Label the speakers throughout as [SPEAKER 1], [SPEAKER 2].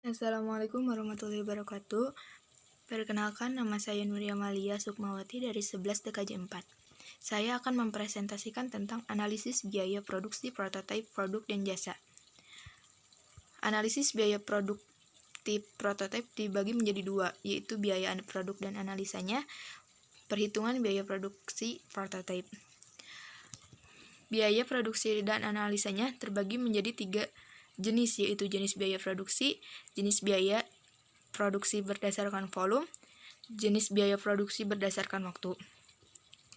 [SPEAKER 1] Assalamualaikum warahmatullahi wabarakatuh. Perkenalkan, nama saya Nuria Malia Sukmawati dari 11 DKJ 4. Saya akan mempresentasikan tentang analisis biaya produksi prototipe produk dan jasa. Analisis biaya produktif prototipe dibagi menjadi dua, yaitu biaya produk dan analisanya, perhitungan biaya produksi prototipe. Biaya produksi dan analisanya terbagi menjadi tiga jenis, yaitu jenis biaya produksi, jenis biaya produksi berdasarkan volume, jenis biaya produksi berdasarkan waktu.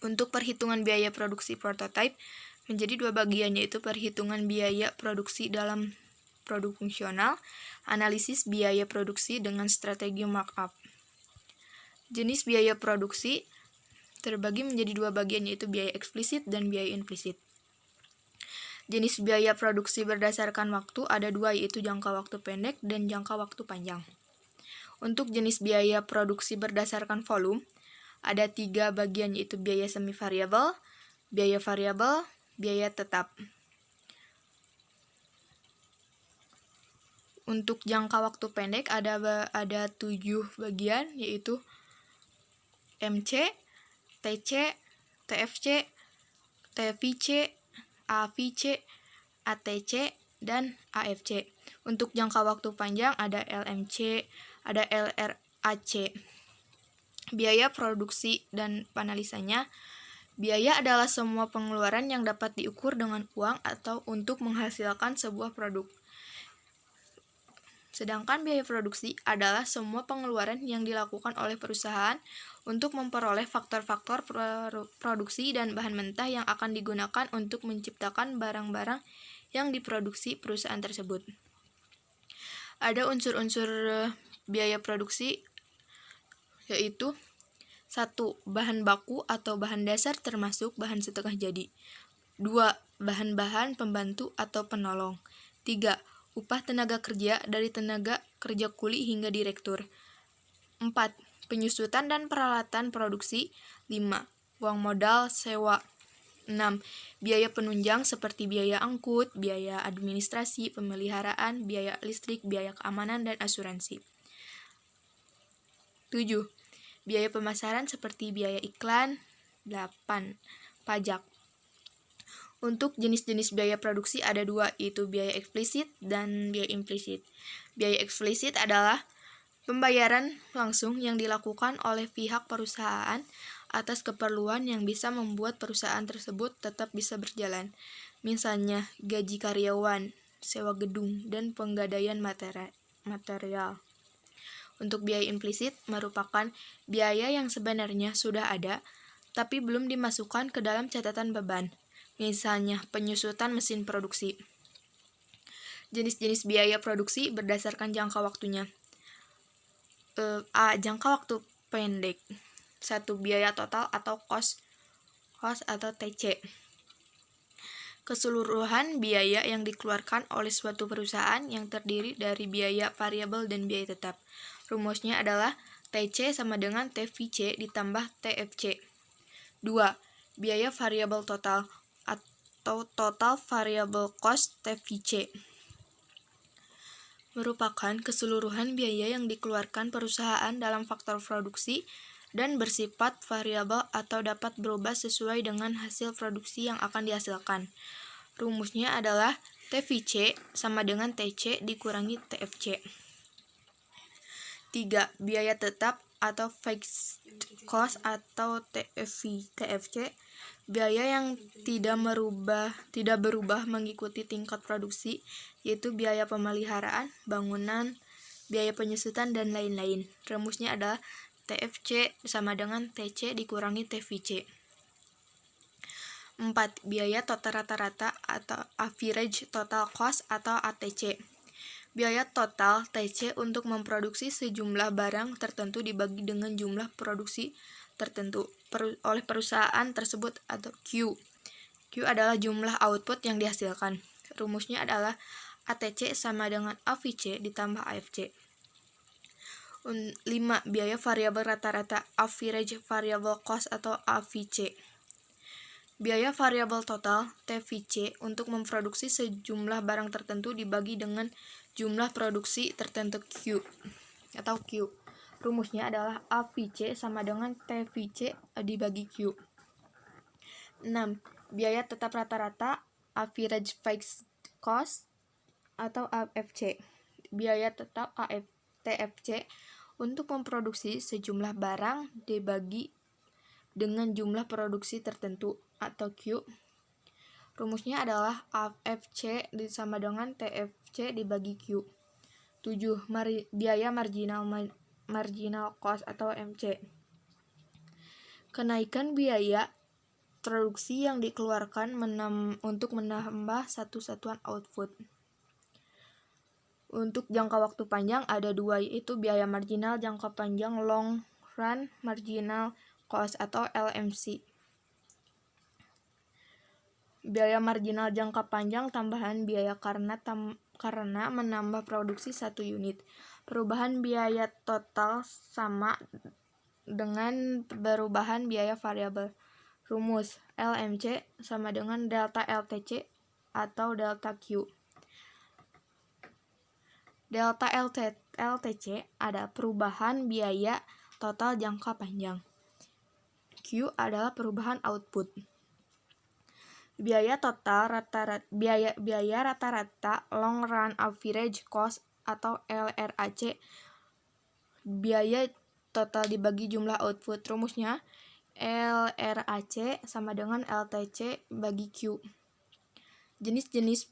[SPEAKER 1] Untuk perhitungan biaya produksi prototipe menjadi dua bagian, yaitu perhitungan biaya produksi dalam produk fungsional, analisis biaya produksi dengan strategi markup. Jenis biaya produksi terbagi menjadi dua bagian, yaitu biaya eksplisit dan biaya implisit. Jenis biaya produksi berdasarkan waktu ada dua, yaitu jangka waktu pendek dan jangka waktu panjang. Untuk jenis biaya produksi berdasarkan volume, ada tiga bagian, yaitu biaya semi variabel, biaya tetap. Untuk jangka waktu pendek ada 7 bagian, yaitu MC, TC, TFC, TVC, AVC, ATC, dan AFC. Untuk jangka waktu panjang ada LMC, ada LRAC. Biaya produksi dan penanalisannya. Biaya adalah semua pengeluaran yang dapat diukur dengan uang atau untuk menghasilkan sebuah produk. Sedangkan biaya produksi adalah semua pengeluaran yang dilakukan oleh perusahaan untuk memperoleh faktor-faktor produksi dan bahan mentah yang akan digunakan untuk menciptakan barang-barang yang diproduksi perusahaan tersebut. Ada unsur-unsur biaya produksi, yaitu 1. Bahan baku atau bahan dasar termasuk bahan setengah jadi. 2. Bahan-bahan pembantu atau penolong. 3. Upah tenaga kerja dari tenaga kerja kuli hingga direktur. 4. Penyusutan dan peralatan produksi. 5. Uang modal sewa. 6. Biaya penunjang seperti biaya angkut, biaya administrasi, pemeliharaan, biaya listrik, biaya keamanan, dan asuransi. 7. Biaya pemasaran seperti biaya iklan. 8. Pajak. Untuk jenis-jenis biaya produksi ada dua, yaitu biaya eksplisit dan biaya implisit. Biaya eksplisit adalah pembayaran langsung yang dilakukan oleh pihak perusahaan atas keperluan yang bisa membuat perusahaan tersebut tetap bisa berjalan. Misalnya, gaji karyawan, sewa gedung, dan penggadaian material. Untuk biaya implisit merupakan biaya yang sebenarnya sudah ada, tapi belum dimasukkan ke dalam catatan beban. Misalnya, penyusutan mesin produksi. Jenis-jenis biaya produksi berdasarkan jangka waktunya. A. Jangka waktu pendek. 1. Biaya total atau cost atau TC. Keseluruhan biaya yang dikeluarkan oleh suatu perusahaan yang terdiri dari biaya variabel dan biaya tetap. Rumusnya adalah TC sama dengan TVC ditambah TFC. 2. Biaya variabel total atau total variable cost TVC merupakan keseluruhan biaya yang dikeluarkan perusahaan dalam faktor produksi dan bersifat variabel atau dapat berubah sesuai dengan hasil produksi yang akan dihasilkan. Rumusnya adalah TVC sama dengan TC dikurangi TFC. 3. Biaya tetap atau fixed cost atau TFC, biaya yang tidak berubah mengikuti tingkat produksi, yaitu biaya pemeliharaan, bangunan, biaya penyusutan, dan lain-lain. Rumusnya adalah TFC sama dengan TC dikurangi TVC. 4. Biaya total rata-rata atau average total cost atau ATC. Biaya total TC untuk memproduksi sejumlah barang tertentu dibagi dengan jumlah produksi tertentu oleh perusahaan tersebut atau Q. Q adalah jumlah output yang dihasilkan. Rumusnya adalah ATC sama dengan AVC ditambah AFC. 5. Biaya variabel rata-rata average variable cost atau AVC. Biaya variabel total TVC untuk memproduksi sejumlah barang tertentu dibagi dengan jumlah produksi tertentu Q atau Q. Rumusnya adalah AVC sama dengan TVC dibagi Q. 6. Biaya tetap rata-rata average fixed cost atau AFC. Biaya tetap TFC untuk memproduksi sejumlah barang dibagi dengan jumlah produksi tertentu atau Q. Rumusnya adalah AFC sama dengan TFC dibagi Q. 7. Biaya marginal cost atau MC. Kenaikan biaya produksi yang dikeluarkan untuk menambah satu satuan output. Untuk jangka waktu panjang ada dua, yaitu biaya marginal jangka panjang long run marginal cost atau LMC. Biaya marginal jangka panjang tambahan biaya karena menambah produksi satu unit. Perubahan biaya total sama dengan perubahan biaya variabel. Rumus LMC sama dengan delta LTC atau delta Q. Delta LTC ada perubahan biaya total jangka panjang. Q adalah perubahan output. Biaya rata-rata long run average cost atau LRAC. Biaya total dibagi jumlah output. Rumusnya LRAC sama dengan LTC bagi Q. Jenis-jenis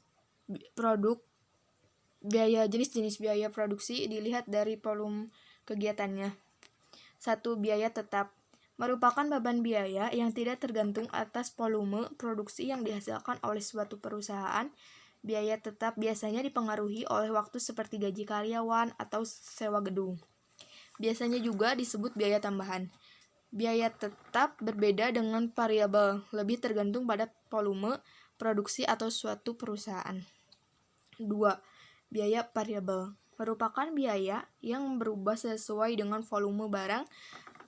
[SPEAKER 1] biaya produksi dilihat dari volume kegiatannya. 1. Biaya tetap merupakan beban biaya yang tidak tergantung atas volume produksi yang dihasilkan oleh suatu perusahaan. Biaya tetap biasanya dipengaruhi oleh waktu seperti gaji karyawan atau sewa gedung. Biasanya juga disebut biaya tambahan. Biaya tetap berbeda dengan variabel, lebih tergantung pada volume produksi atau suatu perusahaan. 2. Biaya variabel merupakan biaya yang berubah sesuai dengan volume barang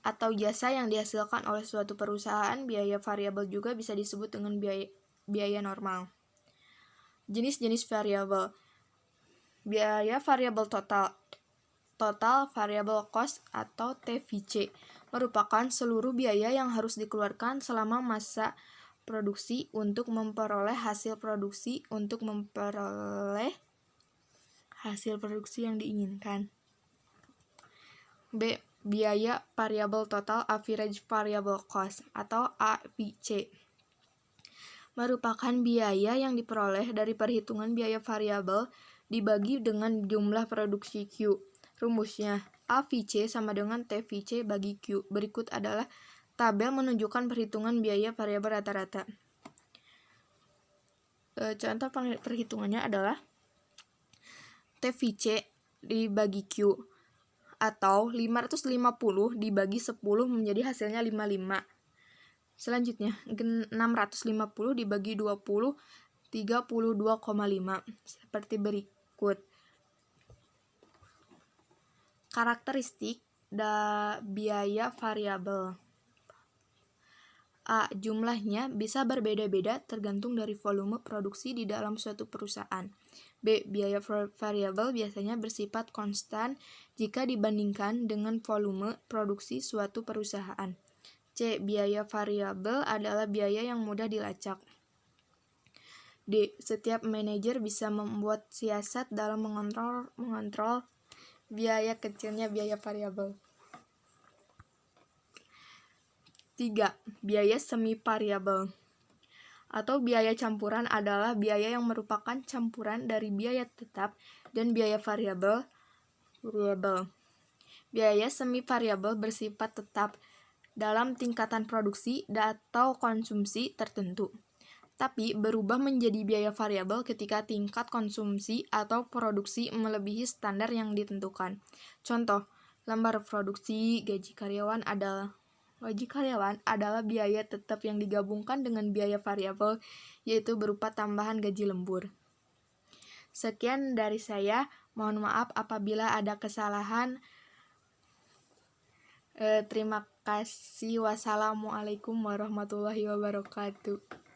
[SPEAKER 1] atau jasa yang dihasilkan oleh suatu perusahaan. Biaya variabel juga bisa disebut dengan biaya normal. Jenis-jenis variabel. Biaya variabel total variable cost atau TVC merupakan seluruh biaya yang harus dikeluarkan selama masa produksi untuk memperoleh hasil produksi yang diinginkan. B. Biaya variable total average variable cost atau AVC merupakan biaya yang diperoleh dari perhitungan biaya variabel dibagi dengan jumlah produksi Q. Rumusnya AVC sama dengan TVC bagi Q. Berikut adalah tabel menunjukkan perhitungan biaya variabel rata-rata. Contoh perhitungannya adalah TVC dibagi Q atau 550 dibagi 10 menjadi hasilnya 55. Selanjutnya 650 dibagi 20 32,5 seperti berikut. Karakteristik biaya variabel. A. Jumlahnya bisa berbeda-beda tergantung dari volume produksi di dalam suatu perusahaan. B. Biaya variabel biasanya bersifat konstan jika dibandingkan dengan volume produksi suatu perusahaan. C. Biaya variabel adalah biaya yang mudah dilacak. D. Setiap manajer bisa membuat siasat dalam mengontrol biaya kecilnya biaya variabel. 3. Biaya semi variabel atau biaya campuran adalah biaya yang merupakan campuran dari biaya tetap dan biaya variabel. Biaya semi variabel bersifat tetap dalam tingkatan produksi atau konsumsi tertentu, tapi berubah menjadi biaya variabel ketika tingkat konsumsi atau produksi melebihi standar yang ditentukan. Contoh, lembar produksi gaji karyawan adalah biaya tetap yang digabungkan dengan biaya variabel, yaitu berupa tambahan gaji lembur. Sekian dari saya, mohon maaf apabila ada kesalahan. Terima kasih. Wassalamualaikum warahmatullahi wabarakatuh.